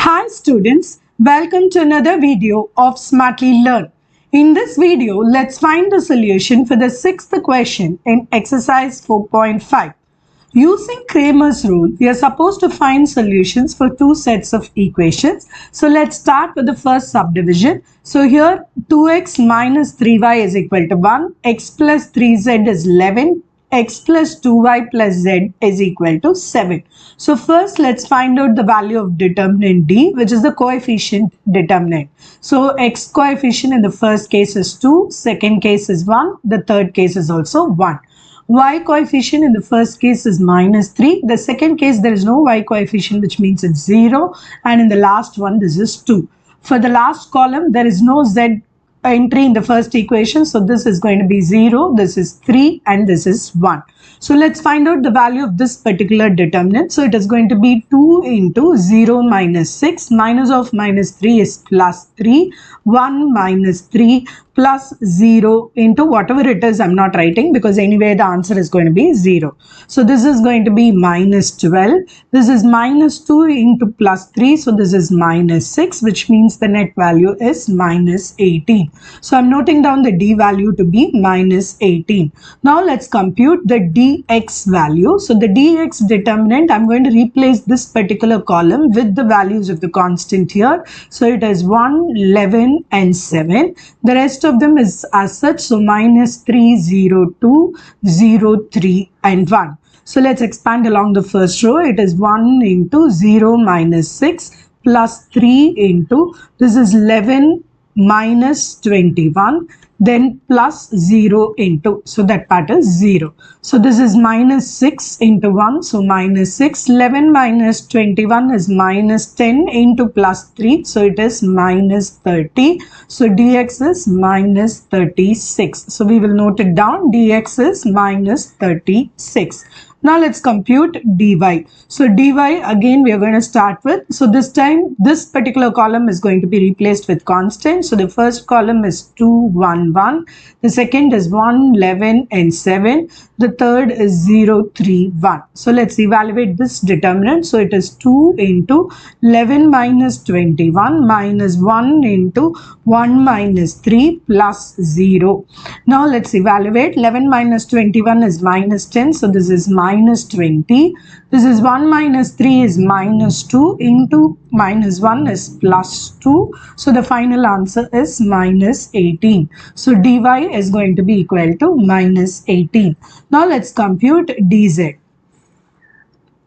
Hi students, welcome to another video of Smartly Learn. In this video, let's find the solution for the sixth question in exercise 4.5. Using Kramer's rule, we are supposed to find solutions for two sets of equations. So let's start with the first subdivision. So here 2x minus 3y is equal to 1, x plus 3z is 11, x plus 2y plus z is equal to 7. So first let's find out the value of determinant d, which is the coefficient determinant. So x coefficient in the first case is 2, second case is 1, the third case is also 1. Y coefficient in the first case is minus 3. The second case there is no y coefficient, which means it's 0. And in the last one this is 2. For the last column there is no z entry in the first equation. So this is going to be 0, this is 3 and this is 1. So let's find out the value of this particular determinant. So it is going to be 2 into 0 minus 6. Minus of minus 3 is plus 3. 1 minus 3 plus 0 into whatever it is, I'm not writing because anyway the answer is going to be 0. So this is going to be minus 12. This is minus 2 into plus 3. So this is minus 6, which means the net value is minus 18. So I'm noting down the d value to be minus 18. Now let's compute the dx value. So the dx determinant, I'm going to replace this particular column with the values of the constant here. So it is 1, 11 and 7. The rest of them is as such. So minus 3, 0, 2, 0, 3 and 1. So let's expand along the first row. It is 1 into 0 minus 6 plus 3 into, this is 11 minus 21, then plus 0 into, so that part is 0. So this is minus 6 into 1, so minus 6. 11 minus 21 is minus 10 into plus 3, so it is minus 30. So dx is minus 36. So we will note it down, dx is minus 36. Now let's compute dy. So dy again we are going to start with, so this time this particular column is going to be replaced with constant. So the first column is 2, 1, 1. The second is 1, 11 and 7. The third is 0, 3, 1. So let's evaluate this determinant. So it is 2 into 11 minus 21 minus 1 into 1 minus 3 plus 0. Now let's evaluate. 11 minus 21 is minus 10. So this is minus 20. This is 1 minus 3 is minus 2 into minus 1 is plus 2. So the final answer is minus 18. So dy is going to be equal to minus 18. Now let's compute dz.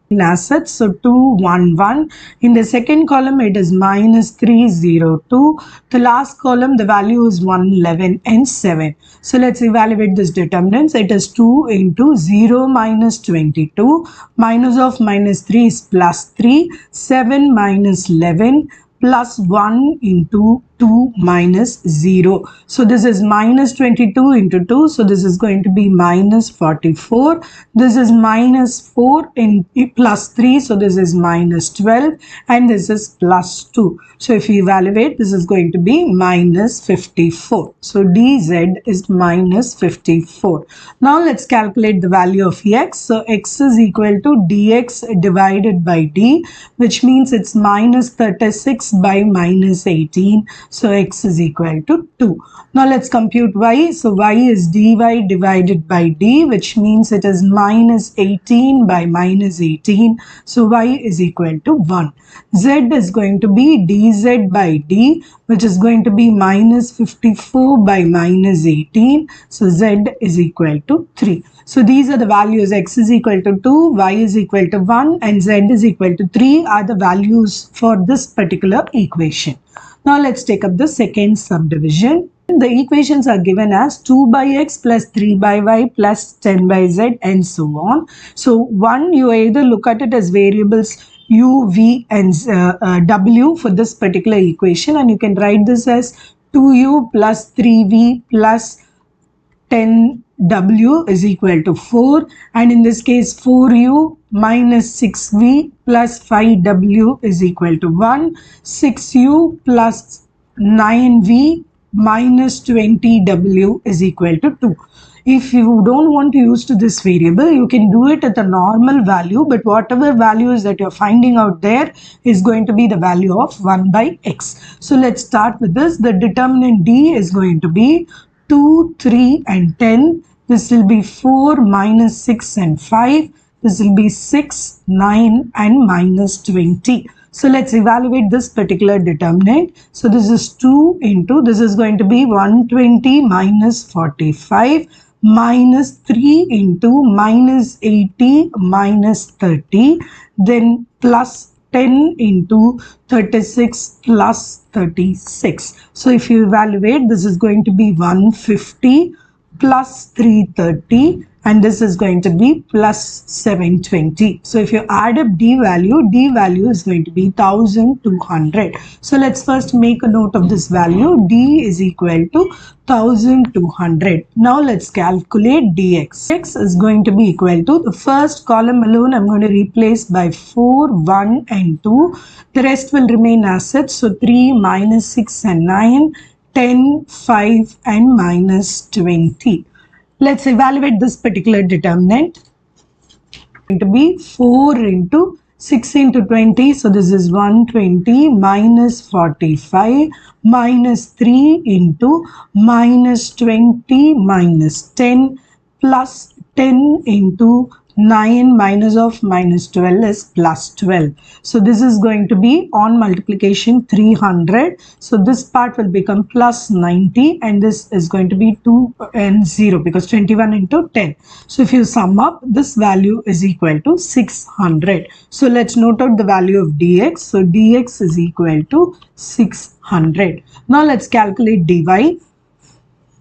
In assets, so 2, 1, 1. In the second column it is minus 3, 0, 2. The last column the value is 1, 11 and 7. So let's evaluate this determinants. It is 2 into 0 minus 22. Minus of minus 3 is plus 3. 7 minus 11 plus 1 into 2 minus 0. So this is minus 22 into 2. So this is going to be minus 44. This is minus 4 in plus 3. So this is minus 12 and this is plus 2. So if you evaluate, this is going to be minus 54. So dz is minus 54. Now let's calculate the value of x. So x is equal to dx divided by d, which means it's minus 36 by minus 18. So x is equal to 2. Now let's compute y. So y is dy divided by d, which means it is minus 18 by minus 18. So y is equal to 1. Z is going to be dz by d, which is going to be minus 54 by minus 18. So z is equal to 3. So these are the values. X is equal to 2, y is equal to 1 and z is equal to 3 are the values for this particular equation. Now let's take up the second subdivision. The equations are given as 2 by x plus 3 by y plus 10 by z and so on. So one, you either look at it as variables u, v and w for this particular equation, and you can write this as 2u plus 3v plus 10w is equal to 4, and in this case 4u minus 6v plus 5w is equal to 1, 6u plus 9v minus 20w is equal to 2. If you don't want to use to this variable, you can do it at a normal value, but whatever values that you're finding out there is going to be the value of 1 by x. So let's start with this. The determinant D is going to be 2, 3 and 10. This will be 4, minus 6 and 5. This will be 6, 9 and minus 20. So let's evaluate this particular determinant. So this is 2 into, this is going to be 120 minus 45 minus 3 into minus 80 minus 30, then plus 10 into 36 plus 36. So if you evaluate, this is going to be 150 plus 330 and this is going to be plus 720. So if you add up D value is going to be 1200. So let's first make a note of this value. D is equal to 1200. Now let's calculate dx. X is going to be equal to, the first column alone I'm going to replace by 4, 1 and 2. The rest will remain as such. So 3, minus 6 and 9, 10, 5 and minus 20. Let's evaluate this particular determinant. Going to be 4 into 6 into 20. So this is 120 minus 45 minus 3 into minus 20 minus 10 plus 10 into 9 minus of minus 12 is plus 12. So this is going to be on multiplication 300. So this part will become plus 90 and this is going to be 2 and 0 because 21 into 10. So if you sum up, this value is equal to 600. So let's note out the value of dx. So dx is equal to 600. Now let's calculate dy.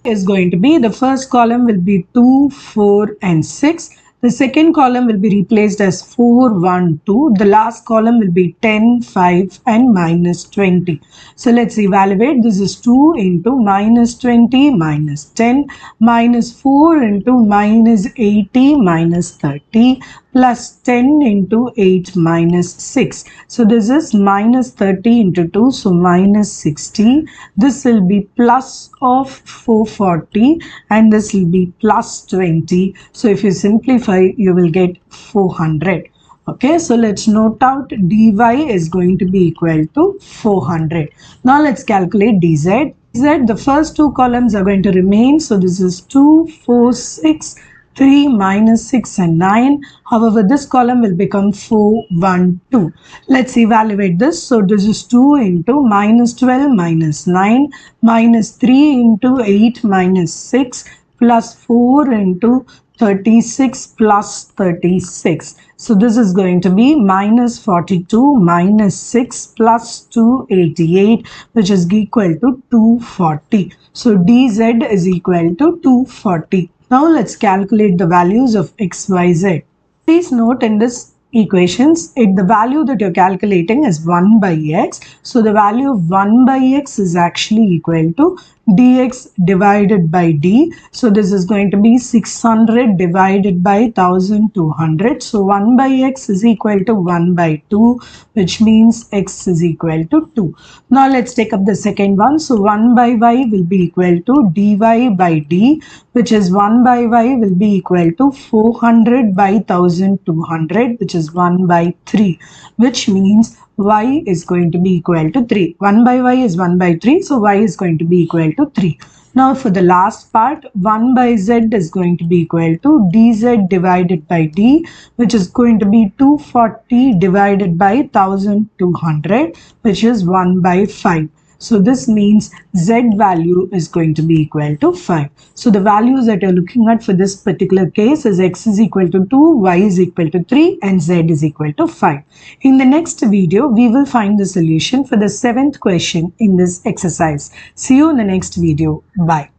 Is going to be, the first column will be 2, 4 and 6. The second column will be replaced as 4, 1, 2. The last column will be 10, 5 and minus 20. So let's evaluate. This is 2 into minus 20 minus 10 minus 4 into minus 80 minus 30 plus 10 into 8 minus 6. So this is minus 30 into 2. So minus 60. This will be plus of 440 and this will be plus 20. So if you simplify, you will get 400. Okay, so let's note out dy is going to be equal to 400. Now let's calculate dz. The first two columns are going to remain. So this is 2, 4, 6, 3, minus 6 and 9. However, this column will become 4, 1, 2. Let's evaluate this. So this is 2 into minus 12 minus 9 minus 3 into 8 minus 6 plus 4 into 36 plus 36. So this is going to be minus 42 minus 6 plus 288, which is equal to 240. So dz is equal to 240. Now let's calculate the values of x, y, z. Please note in this equations, the value that you're calculating is 1 by x. So the value of 1 by x is actually equal to dx divided by d. So this is going to be 600 divided by 1200. So 1 by x is equal to 1 by 2, which means x is equal to 2. Now let's take up the second one. So 1 by y will be equal to dy by d, which is 1 by y will be equal to 400 by 1200, which is 1 by 3, which means y is going to be equal to 3. 1 by y is 1 by 3, so y is going to be equal to 3. Now for the last part, 1 by z is going to be equal to dz divided by d, which is going to be 240 divided by 1200, which is 1 by 5. So this means z value is going to be equal to 5. So the values that you're looking at for this particular case is x is equal to 2, y is equal to 3 and z is equal to 5. In the next video, we will find the solution for the 7th question in this exercise. See you in the next video. Bye.